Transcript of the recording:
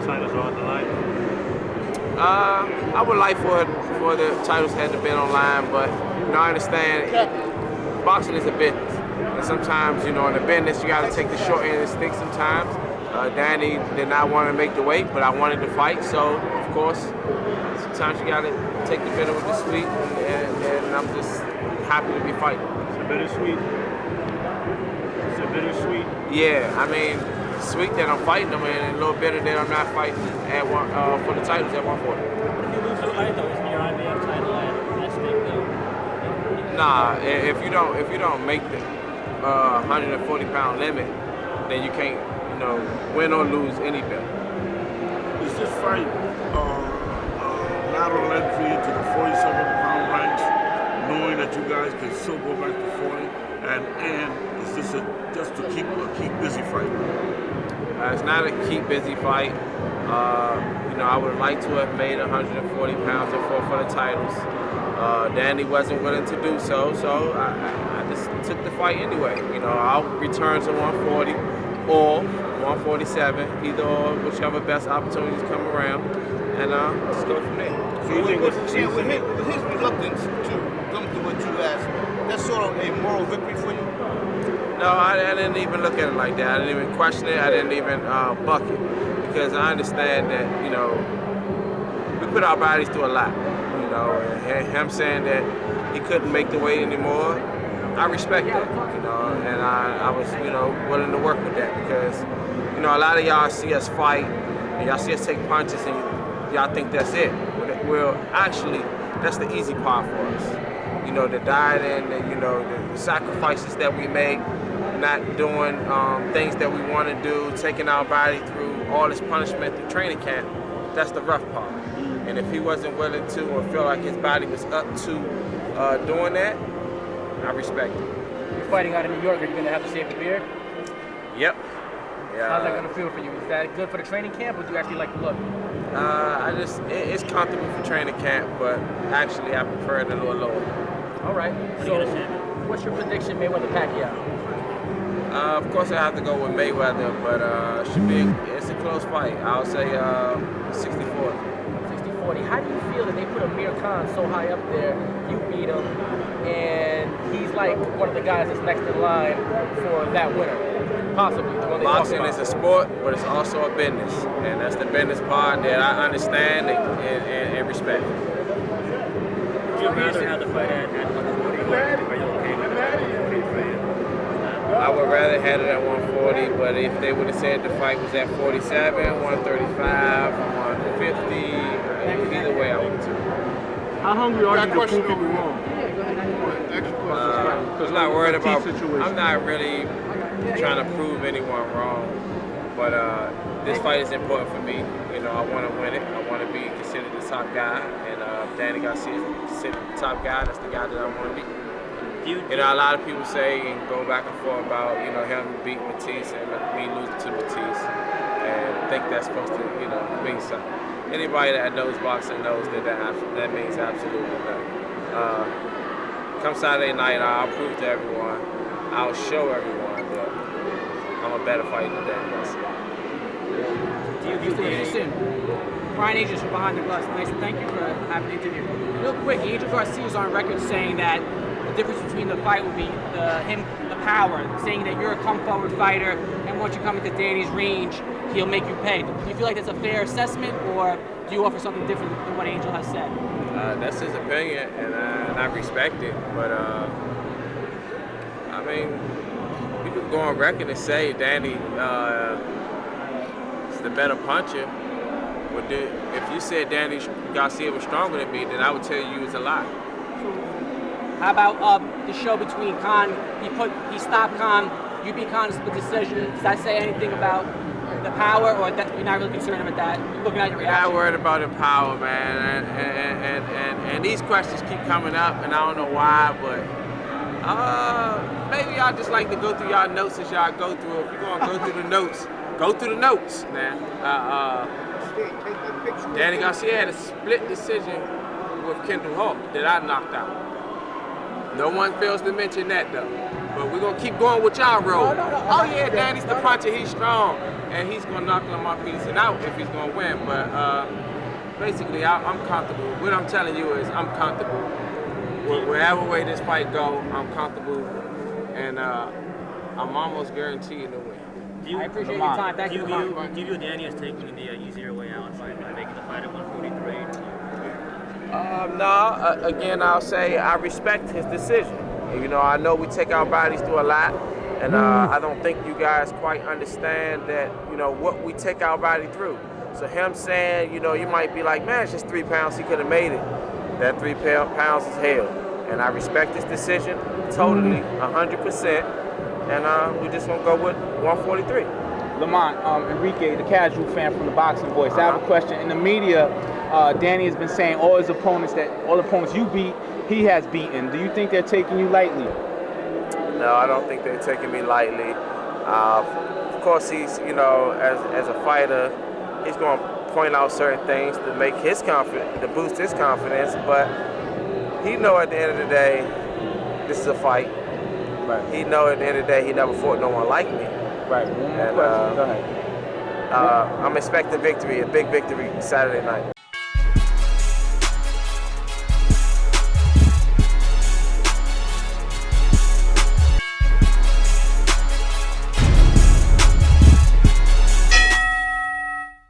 titles are on the line? I would like for the titles had to been on line, but I understand boxing is a business. And sometimes, in the business, you got to take the short end of the stick sometimes. Danny did not want to make the weight, but I wanted to fight, so of course, sometimes you got to take the bitter with the sweet, and I'm just happy to be fighting. Is it bittersweet? Is it bittersweet? Yeah, I mean, sweet that I'm fighting them, and a little bitter that I'm not fighting at for the titles at 140. If you lose the fight, though, isn't your IBF title at stake, though? Nah, if you don't make the 140-pound limit, then you can't, win or lose any belt. Is this fight lateral entry into the 47-pound ranks, knowing that you guys can still go back to 40, and is this just to keep a busy fight? It's not a keep busy fight. I would like to have made 140 pounds and fought for the titles. Danny wasn't willing to do so I just took the fight anyway. I'll return to 140 or 147, either or, whichever best opportunities come around, and just go from there. So with his reluctance to come to what you asked, that's sort of a moral victory for you? No, I didn't even look at it like that. I didn't even question it. I didn't even buck it, because I understand that, we put our bodies through a lot. And him saying that he couldn't make the weight anymore, I respect that, and I was, willing to work with that, because, a lot of y'all see us fight, and y'all see us take punches, and y'all think that's it. Well, actually, that's the easy part for us. The dieting, and, the sacrifices that we make, not doing things that we want to do, taking our body through all this punishment through training camp, that's the rough part. And if he wasn't willing to, or felt like his body was up to doing that, I respect it. You're fighting out of New York. Are you going to have to shave the beard? Yep. Yeah. How's that going to feel for you? Is that good for the training camp, or do you actually like the look? It's comfortable for training camp, but actually I prefer it a little lower. All right. So, what's your prediction, Mayweather-Pacquiao? Of course, I have to go with Mayweather, but it's a close fight. I'll say 60-40. 60-40. How do you feel that they put Amir Khan so high up there? You beat him, and he's like one of the guys that's next in line for that winner, possibly. Boxing is a sport, but it's also a business, and that's the business part that I understand and respect. Would you rather have the fight at 140, or are you okay with that? I would rather have it at 140, but if they would have said the fight was at 47, 135, 150, either way I would too. How hungry are you to prove people wrong? I'm not worried about. I'm not really trying to prove anyone wrong, but this fight is important for me. I want to win it. I want to be considered the top guy, and Danny Garcia is considered the top guy. That's the guy that I want to be. A lot of people say and go back and forth about him beating Matisse and me losing to Matisse, and think that's supposed to mean something. Anybody that knows boxing knows that means absolutely nothing. Come Saturday night, I'll prove to everyone, I'll show everyone that I'm a better fighter than Danny Garcia. Brian Angel from Behind the Glass. Nice, thank you for having the interview. Real quick, Angel Garcia is on record saying that the difference between the fight will be the power, saying that you're a come-forward fighter, and once you come into Danny's range, he'll make you pay. Do you feel like that's a fair assessment, or do you offer something different than what Angel has said? That's his opinion, and I respect it, but we could go on record and say Danny is the better puncher. But if you said Danny Garcia was stronger than me, then I would tell you it's a lie. How about the show between Khan? He stopped Khan. You beat Khan in split decision. Does that say anything about the power, or that you're not really concerned about that? Looking at your reaction. I'm not worried about the power, man. And these questions keep coming up, and I don't know why, but maybe y'all just like to go through y'all notes as y'all go through. If you're gonna go through the notes, go through the notes, man. Danny Garcia had a split decision with Kendall Hawk that I knocked out. No one fails to mention that, though. But we're gonna keep going with y'all road. No. Oh yeah, Danny's the puncher. He's strong, and he's gonna knock Lamont Peterson out if he's gonna win. But basically, I'm comfortable. What I'm telling you is, I'm comfortable. Wherever way this fight go, I'm comfortable, and I'm almost guaranteed to win. I appreciate your time. Thank Do you. you view Danny as taking the easier way out and making the fight at 143? No, again, I'll say I respect his decision. You know, I know we take our bodies through a lot, and I don't think you guys quite understand that, you know, what we take our body through. So him saying, you know, you might be like, man, it's just 3 pounds, he could have made it. That 3 pounds is hell. And I respect his decision totally, 100%, and we just gonna go with 143. Lamont, Enrique, the casual fan from the Boxing Voice. I have a question. In the media, Danny has been saying all the opponents you beat, he has beaten. Do you think they're taking you lightly? No, I don't think they're taking me lightly. Of course, he's, you know, as a fighter, he's going to point out certain things to make his confidence, to boost his confidence. But he know at the end of the day, this is a fight. Right. He know at the end of the day, he never fought no one like me. Right. One more question. Go ahead. I'm expecting victory, a big victory Saturday night.